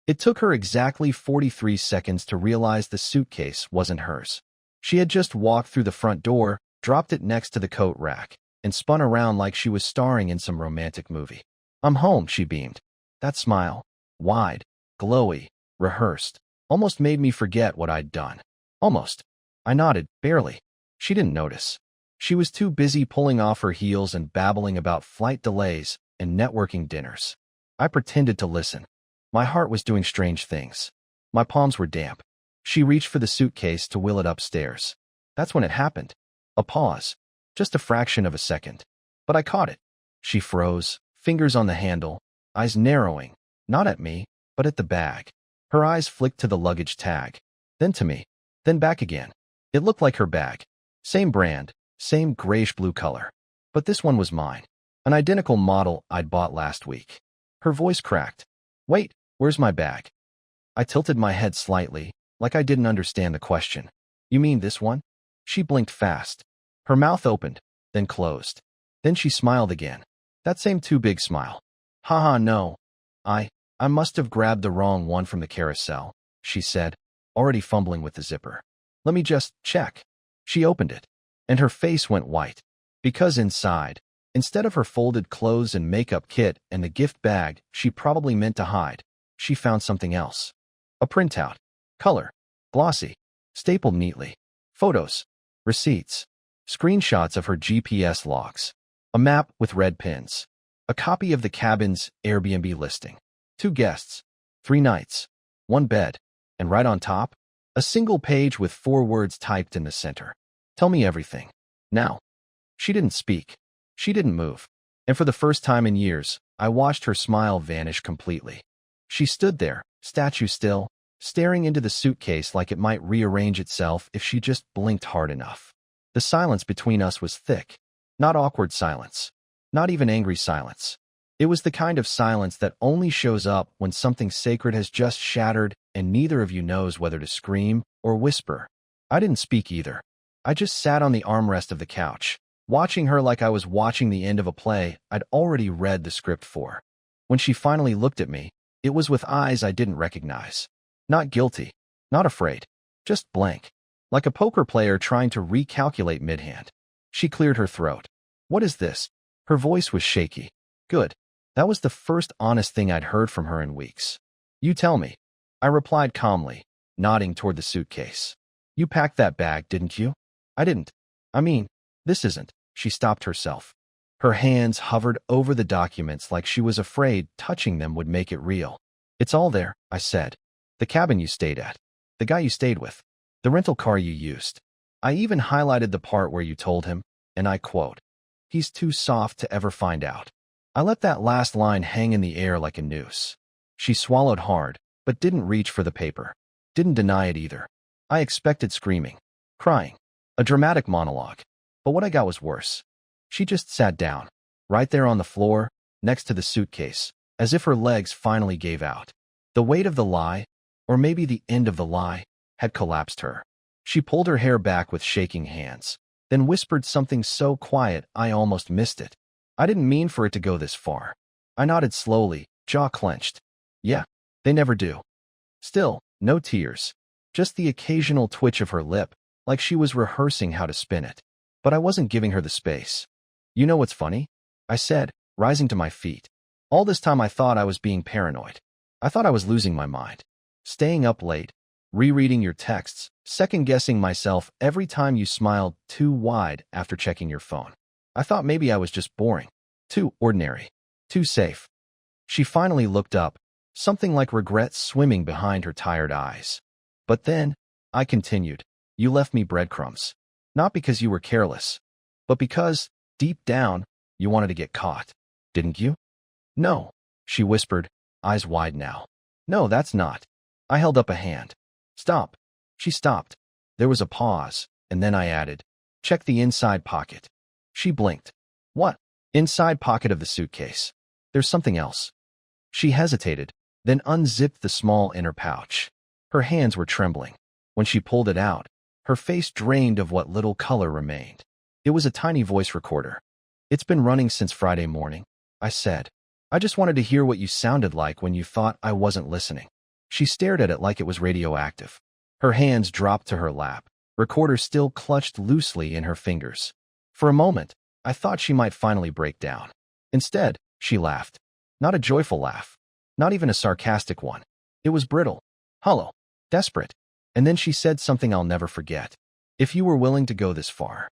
It took her exactly 43 seconds to realize the suitcase wasn't hers. She had just walked through the front door, dropped it next to the coat rack, and spun around like she was starring in some romantic movie. "I'm home," she beamed. That smile, wide, glowy, rehearsed, almost made me forget what I'd done. Almost. I nodded, barely. She didn't notice. She was too busy pulling off her heels and babbling about flight delays and networking dinners. I pretended to listen. My heart was doing strange things. My palms were damp. She reached for the suitcase to wheel it upstairs. That's when it happened. A pause. Just a fraction of a second. But I caught it. She froze, fingers on the handle, eyes narrowing, not at me, but at the bag. Her eyes flicked to the luggage tag, then to me, then back again. It looked like her bag. Same brand, same grayish-blue color. But this one was mine. An identical model I'd bought last week. Her voice cracked. "Wait, where's my bag?" I tilted my head slightly, like I didn't understand the question. "You mean this one?" She blinked fast. Her mouth opened, then closed. Then she smiled again. That same too big smile. "Haha, no. I must have grabbed the wrong one from the carousel," she said, already fumbling with the zipper. "Let me just check." She opened it, and her face went white. Because inside, instead of her folded clothes and makeup kit and the gift bag she probably meant to hide, she found something else. A printout. Color. Glossy. Stapled neatly. Photos. Receipts. Screenshots of her GPS logs. A map with red pins. A copy of the cabin's Airbnb listing. 2 guests. 3 nights. 1 bed. And right on top, a single page with 4 words typed in the center. "Tell me everything. Now." She didn't speak. She didn't move. And for the first time in years, I watched her smile vanish completely. She stood there, statue still, staring into the suitcase like it might rearrange itself if she just blinked hard enough. The silence between us was thick. Not awkward silence. Not even angry silence. It was the kind of silence that only shows up when something sacred has just shattered and neither of you knows whether to scream or whisper. I didn't speak either. I just sat on the armrest of the couch, watching her like I was watching the end of a play I'd already read the script for. When she finally looked at me, it was with eyes I didn't recognize. Not guilty, not afraid, just blank, like a poker player trying to recalculate mid-hand. She cleared her throat. "What is this?" Her voice was shaky. "Good." That was the first honest thing I'd heard from her in weeks. "You tell me." I replied calmly, nodding toward the suitcase. "You packed that bag, didn't you?" "I didn't. I mean, this isn't." She stopped herself. Her hands hovered over the documents like she was afraid touching them would make it real. "It's all there," I said. "The cabin you stayed at. The guy you stayed with. The rental car you used. I even highlighted the part where you told him, and I quote, 'He's too soft to ever find out.'" I let that last line hang in the air like a noose. She swallowed hard, but didn't reach for the paper. Didn't deny it either. I expected screaming, crying, a dramatic monologue. But what I got was worse. She just sat down, right there on the floor, next to the suitcase, as if her legs finally gave out. The weight of the lie, or maybe the end of the lie, had collapsed her. She pulled her hair back with shaking hands, then whispered something so quiet I almost missed it. I didn't mean for it to go this far. I nodded slowly, jaw clenched. "Yeah, they never do." Still, no tears. Just the occasional twitch of her lip, like she was rehearsing how to spin it. But I wasn't giving her the space. "You know what's funny?" I said, rising to my feet. "All this time I thought I was being paranoid. I thought I was losing my mind. Staying up late, rereading your texts, second-guessing myself every time you smiled too wide after checking your phone. I thought maybe I was just boring, too ordinary, too safe." She finally looked up, something like regret swimming behind her tired eyes. "But then," I continued, "you left me breadcrumbs. Not because you were careless, but because, deep down, you wanted to get caught. Didn't you?" "No," she whispered, eyes wide now. "No, that's not." I held up a hand. "Stop." She stopped. There was a pause, and then I added, "Check the inside pocket." She blinked. "What?" "Inside pocket of the suitcase. There's something else." She hesitated, then unzipped the small inner pouch. Her hands were trembling. When she pulled it out, her face drained of what little color remained. It was a tiny voice recorder. "It's been running since Friday morning," I said. "I just wanted to hear what you sounded like when you thought I wasn't listening." She stared at it like it was radioactive. Her hands dropped to her lap, recorder still clutched loosely in her fingers. For a moment, I thought she might finally break down. Instead, she laughed. Not a joyful laugh. Not even a sarcastic one. It was brittle, hollow, desperate. And then she said something I'll never forget. If you were willing to go this far.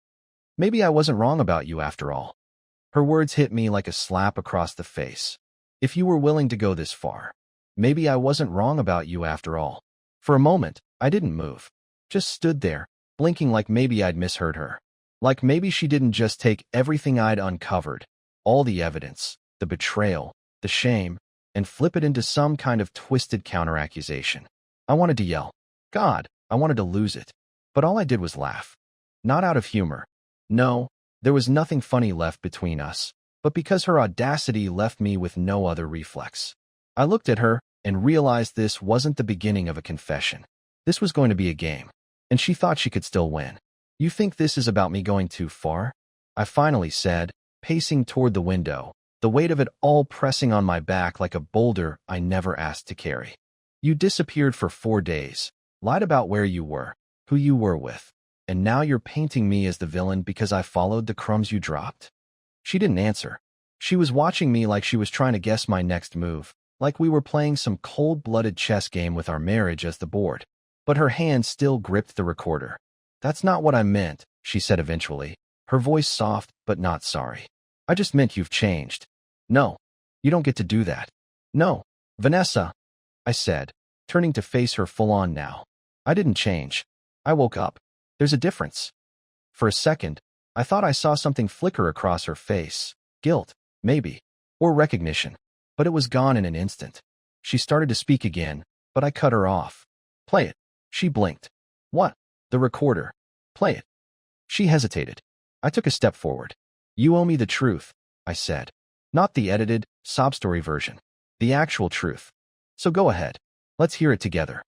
Maybe I wasn't wrong about you after all. Her words hit me like a slap across the face. If you were willing to go this far. Maybe I wasn't wrong about you after all. For a moment, I didn't move. Just stood there, blinking like maybe I'd misheard her. Like maybe she didn't just take everything I'd uncovered, all the evidence, the betrayal, the shame, and flip it into some kind of twisted counteraccusation. I wanted to yell. God, I wanted to lose it. But all I did was laugh. Not out of humor. No, there was nothing funny left between us, but because her audacity left me with no other reflex. I looked at her and realized this wasn't the beginning of a confession. This was going to be a game, and she thought she could still win. You think this is about me going too far? I finally said, pacing toward the window, the weight of it all pressing on my back like a boulder I never asked to carry. You disappeared for 4 days, lied about where you were, who you were with, and now you're painting me as the villain because I followed the crumbs you dropped? She didn't answer. She was watching me like she was trying to guess my next move, like we were playing some cold-blooded chess game with our marriage as the board. But her hand still gripped the recorder. That's not what I meant, she said eventually, her voice soft but not sorry. I just meant you've changed. No, you don't get to do that. No, Vanessa, I said, turning to face her full on now. I didn't change. I woke up. There's a difference. For a second, I thought I saw something flicker across her face. Guilt, maybe, or recognition. But it was gone in an instant. She started to speak again, but I cut her off. Play it. She blinked. What? The recorder. Play it. She hesitated. I took a step forward. You owe me the truth, I said. Not the edited, sob story version. The actual truth. So go ahead. Let's hear it together.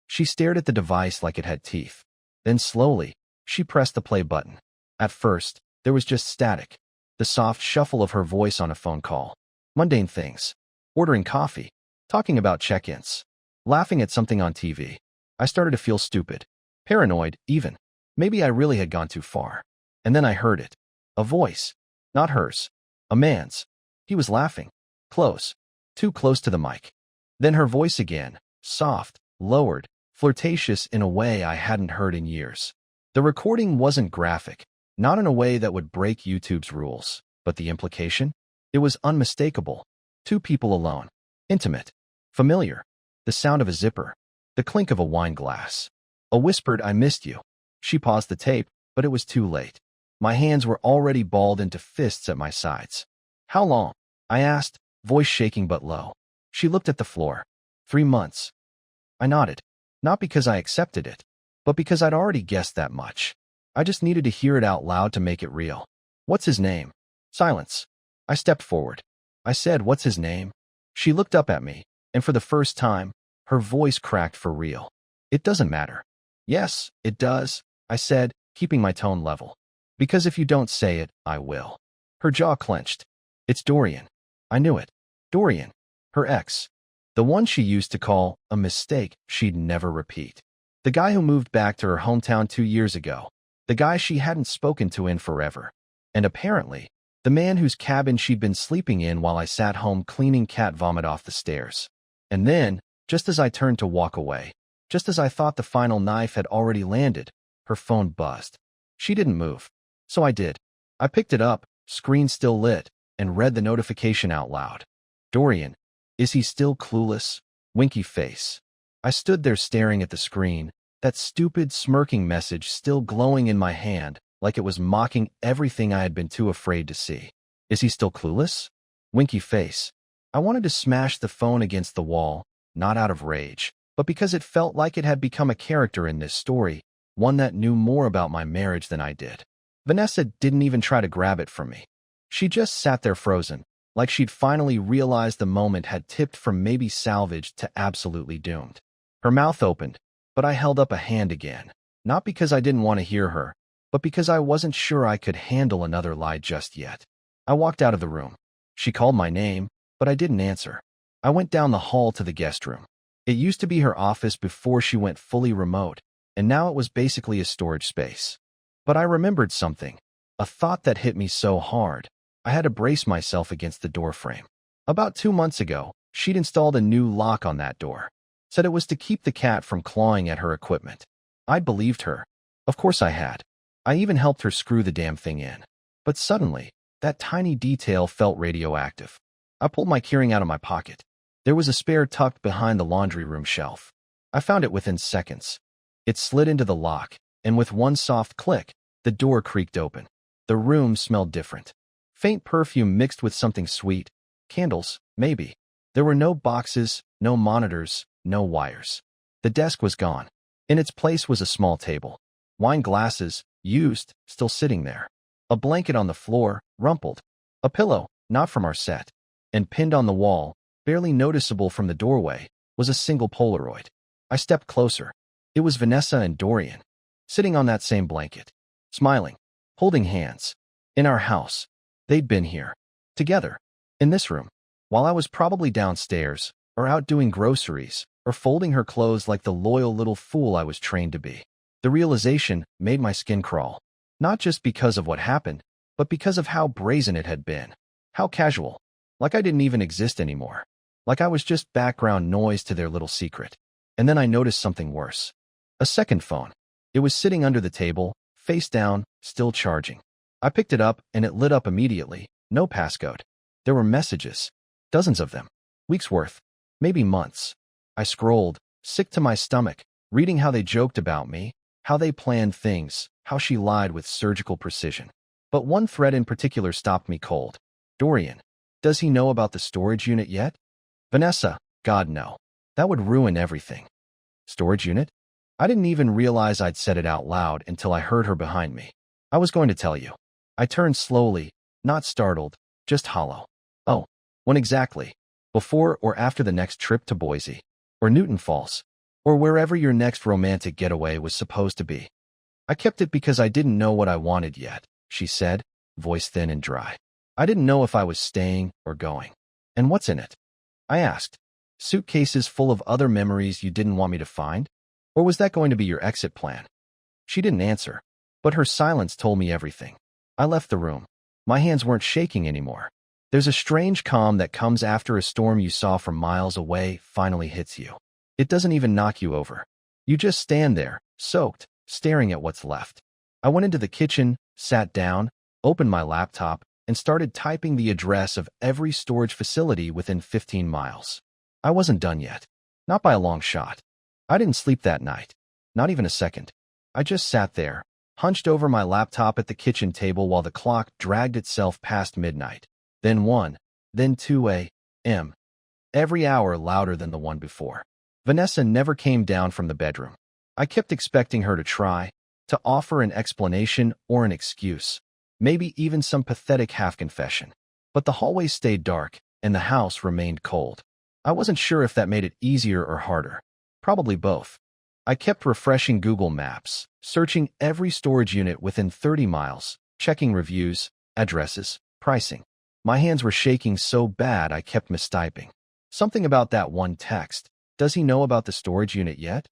She stared at the device like it had teeth. Then slowly, she pressed the play button. At first, there was just static. The soft shuffle of her voice on a phone call. Mundane things. Ordering coffee. Talking about check-ins. Laughing at something on TV. I started to feel stupid. Paranoid, even. Maybe I really had gone too far. And then I heard it. A voice. Not hers. A man's. He was laughing. Close. Too close to the mic. Then her voice again. Soft, lowered, flirtatious in a way I hadn't heard in years. The recording wasn't graphic. Not in a way that would break YouTube's rules. But the implication? It was unmistakable. 2 people alone. Intimate. Familiar. The sound of a zipper. The clink of a wine glass. A whispered, I missed you. She paused the tape, but it was too late. My hands were already balled into fists at my sides. How long? I asked, voice shaking but low. She looked at the floor. 3 months. I nodded. Not because I accepted it, but because I'd already guessed that much. I just needed to hear it out loud to make it real. What's his name? Silence. I stepped forward. I said, what's his name? She looked up at me, and for the first time, her voice cracked for real. It doesn't matter. Yes, it does, I said, keeping my tone level. Because if you don't say it, I will. Her jaw clenched. It's Dorian. I knew it. Dorian. Her ex. The one she used to call a mistake she'd never repeat. The guy who moved back to her hometown 2 years ago. The guy she hadn't spoken to in forever. And apparently, the man whose cabin she'd been sleeping in while I sat home cleaning cat vomit off the stairs. And then, just as I turned to walk away, just as I thought the final knife had already landed, her phone buzzed. She didn't move. So I did. I picked it up, screen still lit, and read the notification out loud. Dorian. Is he still clueless? Winky face. I stood there staring at the screen, that stupid smirking message still glowing in my hand, like it was mocking everything I had been too afraid to see. Is he still clueless? Winky face. I wanted to smash the phone against the wall, not out of rage, but because it felt like it had become a character in this story, one that knew more about my marriage than I did. Vanessa didn't even try to grab it from me. She just sat there frozen, like she'd finally realized the moment had tipped from maybe salvaged to absolutely doomed. Her mouth opened, but I held up a hand again, not because I didn't want to hear her, but because I wasn't sure I could handle another lie just yet. I walked out of the room. She called my name, but I didn't answer. I went down the hall to the guest room. It used to be her office before she went fully remote, and now it was basically a storage space. But I remembered something, a thought that hit me so hard, I had to brace myself against the doorframe. About 2 months ago, she'd installed a new lock on that door. Said it was to keep the cat from clawing at her equipment. I'd believed her. Of course I had. I even helped her screw the damn thing in. But suddenly, that tiny detail felt radioactive. I pulled my keyring out of my pocket. There was a spare tucked behind the laundry room shelf. I found it within seconds. It slid into the lock, and with one soft click, the door creaked open. The room smelled different. Faint perfume mixed with something sweet. Candles, maybe. There were no boxes, no monitors, no wires. The desk was gone. In its place was a small table. Wine glasses, used, still sitting there. A blanket on the floor, rumpled. A pillow, not from our set. And pinned on the wall, barely noticeable from the doorway, was a single Polaroid. I stepped closer. It was Vanessa and Dorian, sitting on that same blanket, smiling, holding hands. In our house. They'd been here. Together. In this room. While I was probably downstairs, or out doing groceries, or folding her clothes like the loyal little fool I was trained to be. The realization made my skin crawl. Not just because of what happened, but because of how brazen it had been. How casual. Like I didn't even exist anymore. Like I was just background noise to their little secret. And then I noticed something worse. A second phone. It was sitting under the table, face down, still charging. I picked it up and it lit up immediately. No passcode. There were messages. Dozens of them. Weeks worth. Maybe months. I scrolled, sick to my stomach, reading how they joked about me, how they planned things, how she lied with surgical precision. But one thread in particular stopped me cold. Dorian. Does he know about the storage unit yet? Vanessa. God, no. That would ruin everything. Storage unit? I didn't even realize I'd said it out loud until I heard her behind me. I was going to tell you. I turned slowly, not startled, just hollow. Oh, when exactly? Before or after the next trip to Boise? Or Newton Falls? Or wherever your next romantic getaway was supposed to be? I kept it because I didn't know what I wanted yet, she said, voice thin and dry. I didn't know if I was staying or going. And what's in it? I asked. Suitcases full of other memories you didn't want me to find? Or was that going to be your exit plan? She didn't answer, but her silence told me everything. I left the room. My hands weren't shaking anymore. There's a strange calm that comes after a storm you saw from miles away finally hits you. It doesn't even knock you over. You just stand there, soaked, staring at what's left. I went into the kitchen, sat down, opened my laptop, and started typing the address of every storage facility within 15 miles. I wasn't done yet. Not by a long shot. I didn't sleep that night. Not even a second. I just sat there, hunched over my laptop at the kitchen table while the clock dragged itself past midnight. Then 1, then 2 a.m. Every hour louder than the one before. Vanessa never came down from the bedroom. I kept expecting her to try, to offer an explanation or an excuse, maybe even some pathetic half-confession. But the hallway stayed dark, and the house remained cold. I wasn't sure if that made it easier or harder. Probably both. I kept refreshing Google Maps, searching every storage unit within 30 miles, checking reviews, addresses, pricing. My hands were shaking so bad I kept mistyping. Something about that one text. Does he know about the storage unit yet?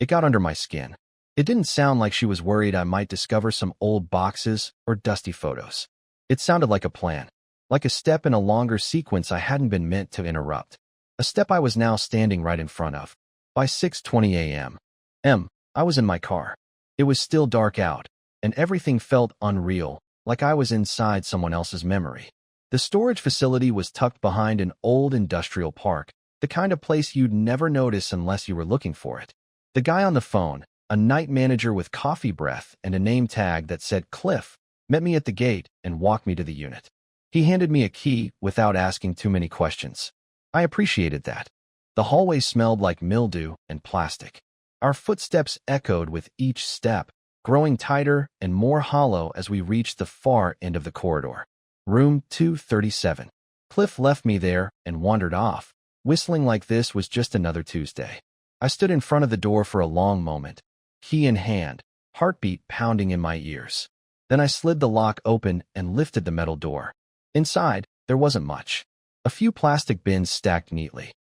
It got under my skin. It didn't sound like she was worried I might discover some old boxes or dusty photos. It sounded like a plan, like a step in a longer sequence I hadn't been meant to interrupt. A step I was now standing right in front of. By 6:20 a.m. I was in my car. It was still dark out, and everything felt unreal, like I was inside someone else's memory. The storage facility was tucked behind an old industrial park, the kind of place you'd never notice unless you were looking for it. The guy on the phone, a night manager with coffee breath and a name tag that said Cliff, met me at the gate and walked me to the unit. He handed me a key without asking too many questions. I appreciated that. The hallway smelled like mildew and plastic. Our footsteps echoed with each step, growing tighter and more hollow as we reached the far end of the corridor. Room 237. Cliff left me there and wandered off, whistling like this was just another Tuesday. I stood in front of the door for a long moment, key in hand, heartbeat pounding in my ears. Then I slid the lock open and lifted the metal door. Inside, there wasn't much. A few plastic bins stacked neatly.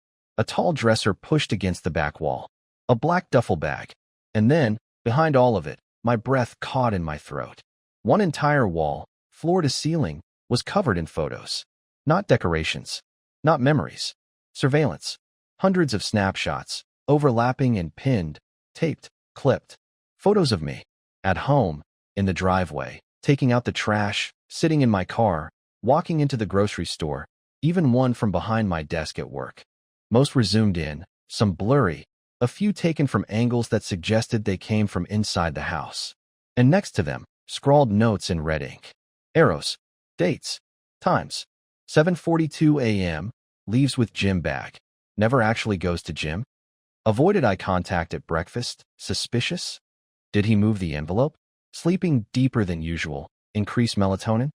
A tall dresser pushed against the back wall. A black duffel bag. And then, behind all of it, my breath caught in my throat. One entire wall, floor to ceiling, was covered in photos. Not decorations. Not memories. Surveillance. Hundreds of snapshots, overlapping and pinned, taped, clipped. Photos of me. At home, in the driveway, taking out the trash, sitting in my car, walking into the grocery store, even one from behind my desk at work. Most were zoomed in, some blurry, a few taken from angles that suggested they came from inside the house. And next to them, scrawled notes in red ink. Arrows. Dates. Times. 7:42 a.m., leaves with gym bag. Never actually goes to gym. Avoided eye contact at breakfast. Suspicious? Did he move the envelope? Sleeping deeper than usual. Increased melatonin?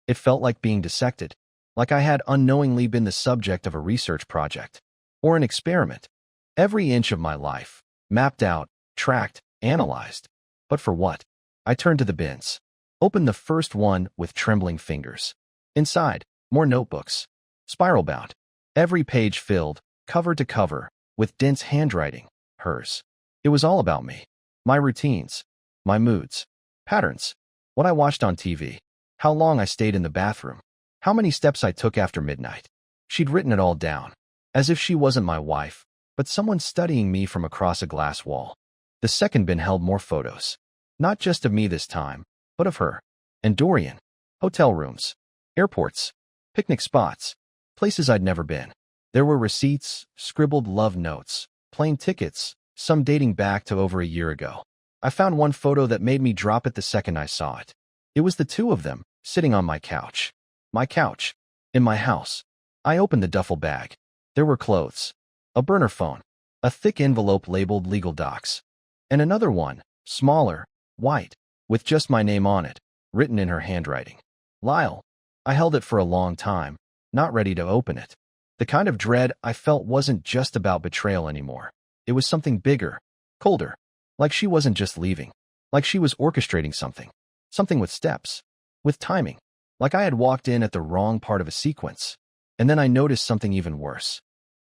It felt like being dissected. Like I had unknowingly been the subject of a research project. Or an experiment. Every inch of my life. Mapped out, tracked, analyzed. But for what? I turned to the bins. Opened the first one with trembling fingers. Inside, more notebooks. Spiral-bound. Every page filled, cover to cover, with dense handwriting. Hers. It was all about me. My routines. My moods. Patterns. What I watched on TV. How long I stayed in the bathroom. How many steps I took after midnight. She'd written it all down. As if she wasn't my wife, but someone studying me from across a glass wall. The second bin held more photos. Not just of me this time, but of her. And Dorian. Hotel rooms. Airports. Picnic spots. Places I'd never been. There were receipts, scribbled love notes, plane tickets, some dating back to over a year ago. I found one photo that made me drop it the second I saw it. It was the two of them, sitting on my couch. My couch. In my house. I opened the duffel bag. There were clothes. A burner phone. A thick envelope labeled legal docs. And another one, smaller, white, with just my name on it, written in her handwriting. Lyle. I held it for a long time, not ready to open it. The kind of dread I felt wasn't just about betrayal anymore. It was something bigger, colder. Like she wasn't just leaving. Like she was orchestrating something. Something with steps. With timing. Like I had walked in at the wrong part of a sequence. And then I noticed something even worse.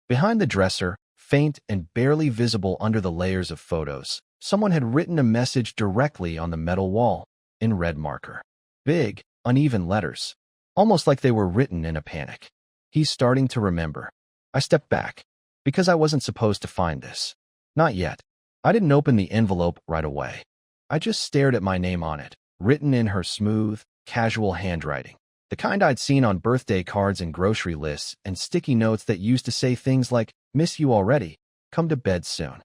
Behind the dresser, faint and barely visible under the layers of photos, someone had written a message directly on the metal wall, in red marker. Big, uneven letters. Almost like they were written in a panic. He's starting to remember. I stepped back. Because I wasn't supposed to find this. Not yet. I didn't open the envelope right away. I just stared at my name on it, written in her smooth, casual handwriting. The kind I'd seen on birthday cards and grocery lists and sticky notes that used to say things like, "Miss you already, come to bed soon."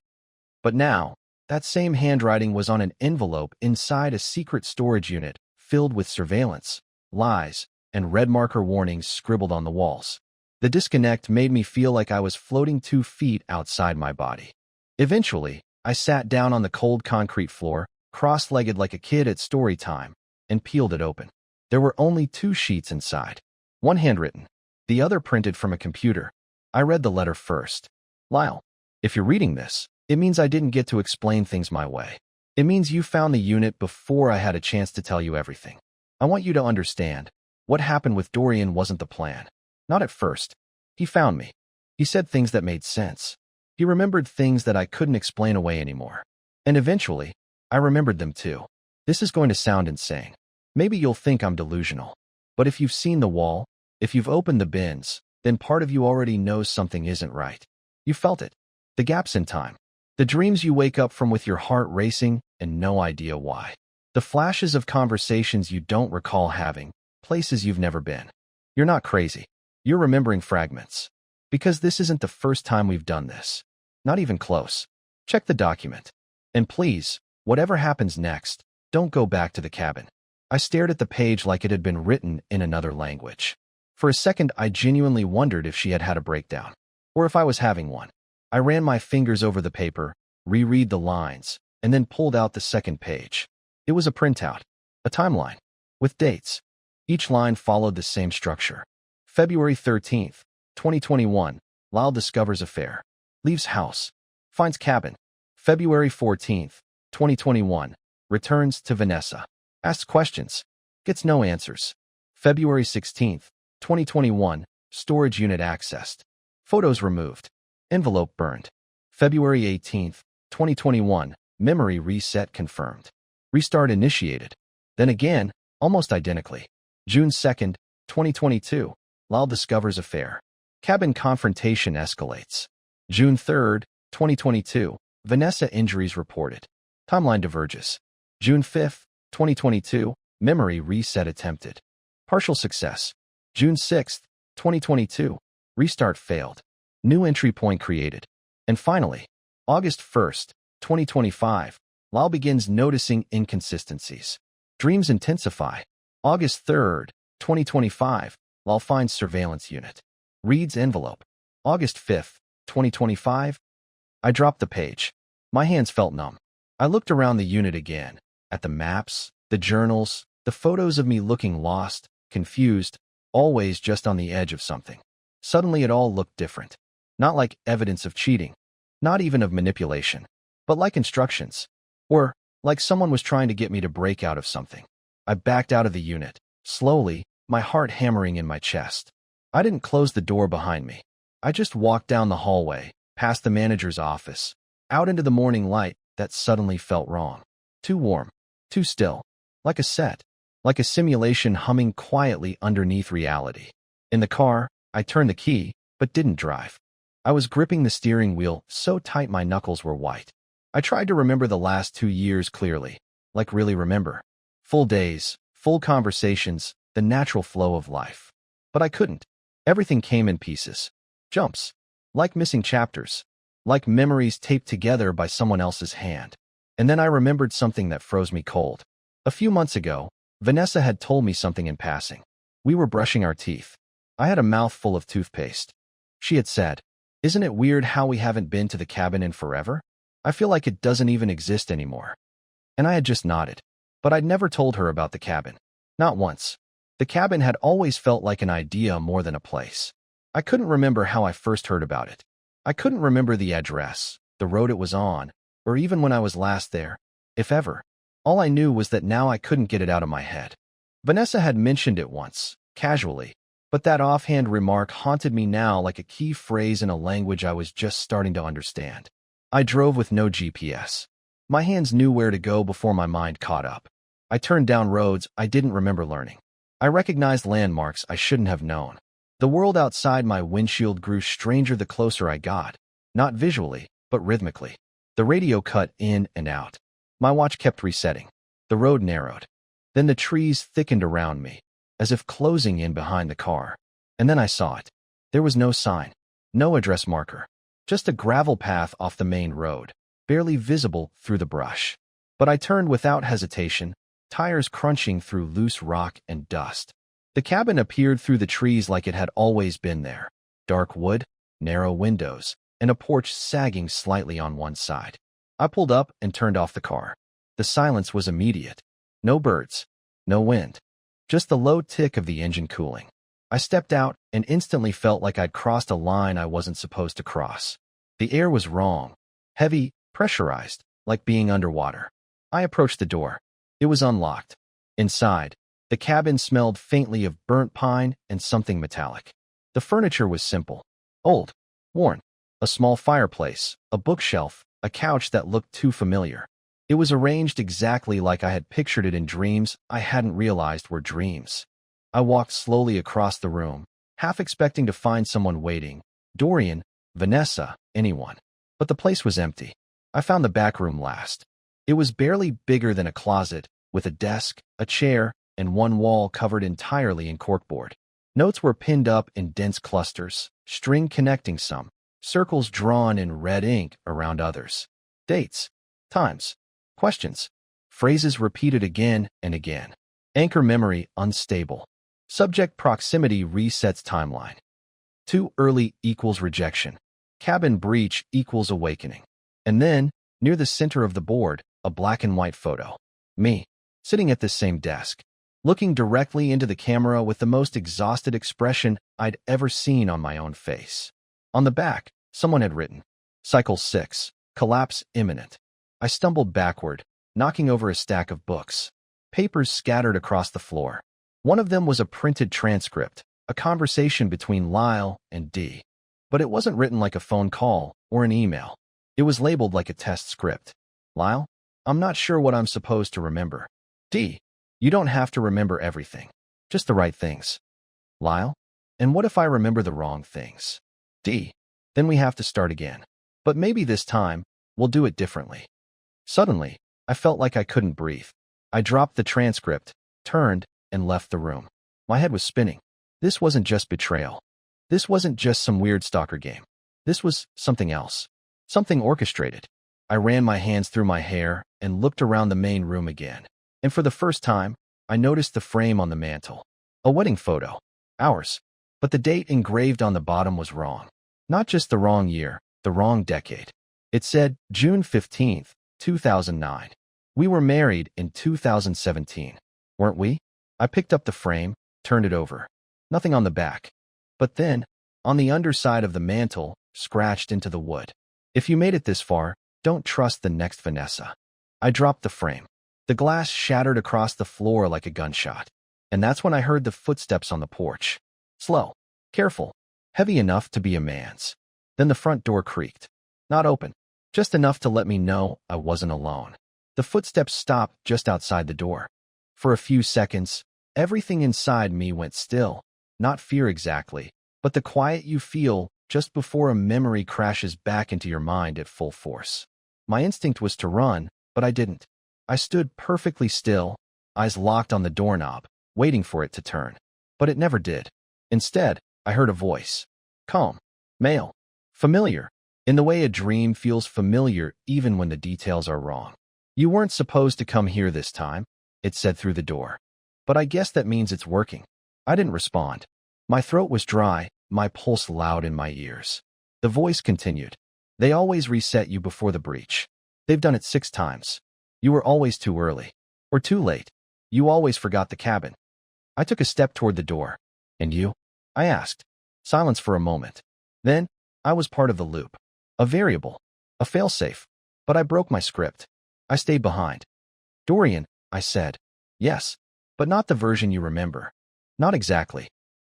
But now, that same handwriting was on an envelope inside a secret storage unit filled with surveillance, lies, and red marker warnings scribbled on the walls. The disconnect made me feel like I was floating 2 feet outside my body. Eventually, I sat down on the cold concrete floor, cross-legged like a kid at story time, and peeled it open. There were only 2 sheets inside. One handwritten, the other printed from a computer. I read the letter first. Lyle, if you're reading this, it means I didn't get to explain things my way. It means you found the unit before I had a chance to tell you everything. I want you to understand, what happened with Dorian wasn't the plan. Not at first. He found me. He said things that made sense. He remembered things that I couldn't explain away anymore. And eventually, I remembered them too. This is going to sound insane. Maybe you'll think I'm delusional. But if you've seen the wall, if you've opened the bins, then part of you already knows something isn't right. You felt it. The gaps in time. The dreams you wake up from with your heart racing and no idea why. The flashes of conversations you don't recall having, places you've never been. You're not crazy. You're remembering fragments. Because this isn't the first time we've done this. Not even close. Check the document. And please, whatever happens next, don't go back to the cabin. I stared at the page like it had been written in another language. For a second, I genuinely wondered if she had had a breakdown. Or if I was having one. I ran my fingers over the paper, reread the lines, and then pulled out the second page. It was a printout. A timeline. With dates. Each line followed the same structure. February 13th, 2021, Lyle discovers affair. Leaves house. Finds cabin. February 14th, 2021, returns to Vanessa. Asks questions. Gets no answers. February 16th, 2021, storage unit accessed. Photos removed. Envelope burned. February 18th, 2021. Memory reset confirmed. Restart initiated. Then again, almost identically. June 2nd, 2022. Lal discovers affair. Cabin confrontation escalates. June 3rd, 2022. Vanessa injuries reported. Timeline diverges. June 5th, 2022. Memory reset attempted. Partial success. June 6th, 2022. Restart failed. New entry point created. And finally, August 1st, 2025. Lal begins noticing inconsistencies. Dreams intensify. August 3rd, 2025. Lal finds surveillance unit. Reads envelope. August 5th, 2025. I dropped the page. My hands felt numb. I looked around the unit again, at the maps, the journals, the photos of me looking lost, confused, always just on the edge of something. Suddenly it all looked different. Not like evidence of cheating, not even of manipulation, but like instructions. Or like someone was trying to get me to break out of something. I backed out of the unit, slowly, my heart hammering in my chest. I didn't close the door behind me. I just walked down the hallway, past the manager's office, out into the morning light that suddenly felt wrong. Too warm, too still, like a set, like a simulation humming quietly underneath reality. In the car, I turned the key, but didn't drive. I was gripping the steering wheel so tight my knuckles were white. I tried to remember the last 2 years clearly, like really remember. Full days, full conversations, the natural flow of life. But I couldn't. Everything came in pieces. Jumps. Like missing chapters. Like memories taped together by someone else's hand. And then I remembered something that froze me cold. A few months ago, Vanessa had told me something in passing. We were brushing our teeth. I had a mouthful of toothpaste. She had said, "Isn't it weird how we haven't been to the cabin in forever? I feel like it doesn't even exist anymore." And I had just nodded. But I'd never told her about the cabin. Not once. The cabin had always felt like an idea more than a place. I couldn't remember how I first heard about it. I couldn't remember the address, the road it was on, or even when I was last there, if ever. All I knew was that now I couldn't get it out of my head. Vanessa had mentioned it once, casually, but that offhand remark haunted me now like a key phrase in a language I was just starting to understand. I drove with no GPS. My hands knew where to go before my mind caught up. I turned down roads I didn't remember learning. I recognized landmarks I shouldn't have known. The world outside my windshield grew stranger the closer I got, not visually, but rhythmically. The radio cut in and out. My watch kept resetting. The road narrowed. Then the trees thickened around me, as if closing in behind the car. And then I saw it. There was no sign, no address marker, just a gravel path off the main road, barely visible through the brush. But I turned without hesitation, tires crunching through loose rock and dust. The cabin appeared through the trees like it had always been there. Dark wood, narrow windows, and a porch sagging slightly on one side. I pulled up and turned off the car. The silence was immediate. No birds, no wind, just the low tick of the engine cooling. I stepped out and instantly felt like I'd crossed a line I wasn't supposed to cross. The air was wrong, heavy, pressurized, like being underwater. I approached the door. It was unlocked. Inside, the cabin smelled faintly of burnt pine and something metallic. The furniture was simple, old, worn. A small fireplace, a bookshelf, a couch that looked too familiar. It was arranged exactly like I had pictured it in dreams I hadn't realized were dreams. I walked slowly across the room, half expecting to find someone waiting. Dorian, Vanessa, anyone. But the place was empty. I found the back room last. It was barely bigger than a closet, with a desk, a chair, and one wall covered entirely in corkboard. Notes were pinned up in dense clusters, string connecting some, circles drawn in red ink around others. Dates, times, questions, phrases repeated again and again. Anchor memory unstable. Subject proximity resets timeline. Too early equals rejection. Cabin breach equals awakening. And then, near the center of the board, a black and white photo. Me, sitting at this same desk, looking directly into the camera with the most exhausted expression I'd ever seen on my own face. On the back, someone had written, "Cycle 6, collapse imminent." I stumbled backward, knocking over a stack of books. Papers scattered across the floor. One of them was a printed transcript, a conversation between Lyle and Dee. But it wasn't written like a phone call or an email. It was labeled like a test script. Lyle, I'm not sure what I'm supposed to remember. D. You don't have to remember everything. Just the right things. Lyle, and what if I remember the wrong things? D. Then we have to start again. But maybe this time, we'll do it differently. Suddenly, I felt like I couldn't breathe. I dropped the transcript, turned, and left the room. My head was spinning. This wasn't just betrayal. This wasn't just some weird stalker game. This was something else. Something orchestrated. I ran my hands through my hair and looked around the main room again. And for the first time, I noticed the frame on the mantel. A wedding photo. Ours. But the date engraved on the bottom was wrong. Not just the wrong year, the wrong decade. It said June 15th, 2009. We were married in 2017, weren't we? I picked up the frame, turned it over. Nothing on the back. But then, on the underside of the mantel, scratched into the wood. If you made it this far, don't trust the next Vanessa. I dropped the frame. The glass shattered across the floor like a gunshot. And that's when I heard the footsteps on the porch. Slow, careful, heavy enough to be a man's. Then the front door creaked. Not open, just enough to let me know I wasn't alone. The footsteps stopped just outside the door. For a few seconds, everything inside me went still. Not fear exactly, but the quiet you feel just before a memory crashes back into your mind at full force. My instinct was to run, but I didn't. I stood perfectly still, eyes locked on the doorknob, waiting for it to turn. But it never did. Instead, I heard a voice. Calm. Male. Familiar. In the way a dream feels familiar even when the details are wrong. You weren't supposed to come here this time, it said through the door. But I guess that means it's working. I didn't respond. My throat was dry, my pulse loud in my ears. The voice continued. They always reset you before the breach. They've done it 6 times. You were always too early. Or too late. You always forgot the cabin. I took a step toward the door. And you? I asked. Silence for a moment. Then, I was part of the loop. A variable. A failsafe. But I broke my script. I stayed behind. Dorian, I said. Yes, but not the version you remember. Not exactly.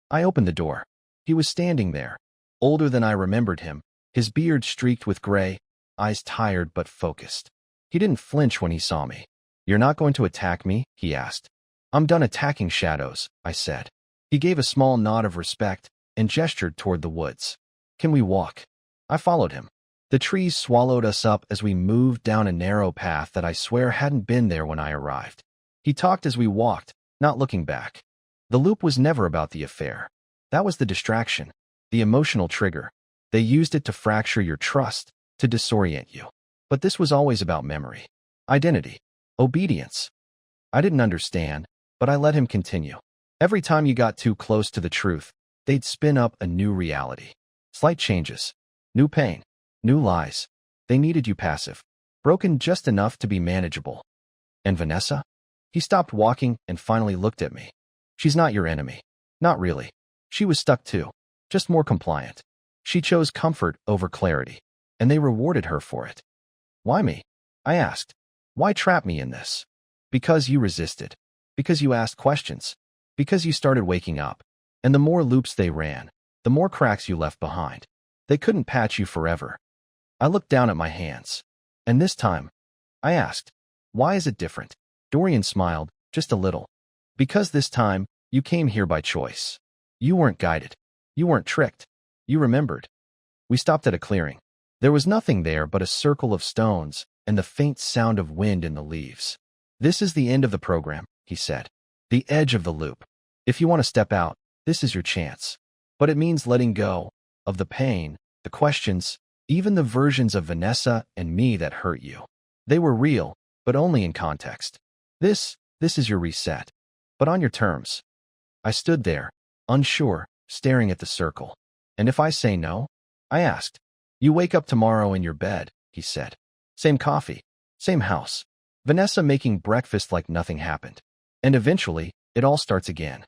I opened the door. He was standing there, older than I remembered him, his beard streaked with gray, eyes tired but focused. He didn't flinch when he saw me. You're not going to attack me? He asked. I'm done attacking shadows, I said. He gave a small nod of respect and gestured toward the woods. Can we walk? I followed him. The trees swallowed us up as we moved down a narrow path that I swear hadn't been there when I arrived. He talked as we walked, not looking back. The loop was never about the affair. That was the distraction, the emotional trigger. They used it to fracture your trust, to disorient you. But this was always about memory, identity, obedience. I didn't understand, but I let him continue. Every time you got too close to the truth, they'd spin up a new reality. Slight changes, new pain, new lies. They needed you passive, broken just enough to be manageable. And Vanessa? He stopped walking and finally looked at me. She's not your enemy. Not really. She was stuck too, just more compliant. She chose comfort over clarity, and they rewarded her for it. Why me? I asked. Why trap me in this? Because you resisted. Because you asked questions. Because you started waking up. And the more loops they ran, the more cracks you left behind. They couldn't patch you forever. I looked down at my hands. And this time, I asked, why is it different? Dorian smiled, just a little. Because this time, you came here by choice. You weren't guided. You weren't tricked. You remembered. We stopped at a clearing. There was nothing there but a circle of stones and the faint sound of wind in the leaves. This is the end of the program, he said. The edge of the loop. If you want to step out, this is your chance. But it means letting go of the pain, the questions, even the versions of Vanessa and me that hurt you. They were real, but only in context. This is your reset. But on your terms. I stood there, unsure, staring at the circle. And if I say no? I asked. You wake up tomorrow in your bed, he said. Same coffee, same house. Vanessa making breakfast like nothing happened. And eventually, it all starts again.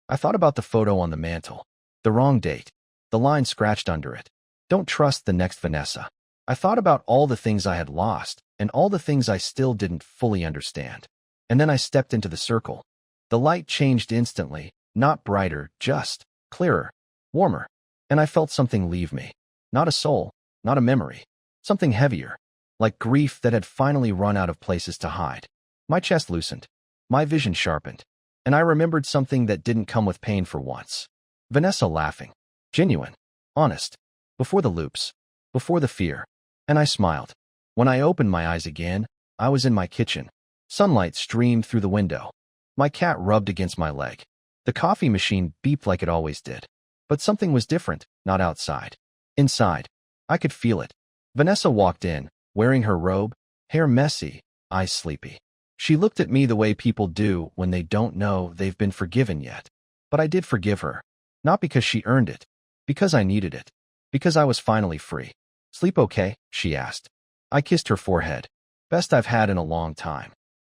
I thought about the photo on the mantel. The wrong date. The line scratched under it. Don't trust the next Vanessa. I thought about all the things I had lost and all the things I still didn't fully understand. And then I stepped into the circle. The light changed instantly, not brighter, just clearer, warmer. and I felt something leave me. Not a soul, not a memory. Something heavier, like grief that had finally run out of places to hide. My chest loosened, my vision sharpened, and I remembered something that didn't come with pain for once. Vanessa laughing. Genuine. Honest. Before the loops. Before the fear. And I smiled. When I opened my eyes again, I was in my kitchen. Sunlight streamed through the window. My cat rubbed against my leg. The coffee machine beeped like it always did. But something was different, not outside. Inside. I could feel it. Vanessa walked in, wearing her robe, hair messy, eyes sleepy. She looked at me the way people do when they don't know they've been forgiven yet. But I did forgive her. Not because she earned it. Because I needed it. Because I was finally free. Sleep okay? She asked. I kissed her forehead. Best I've had in a long time.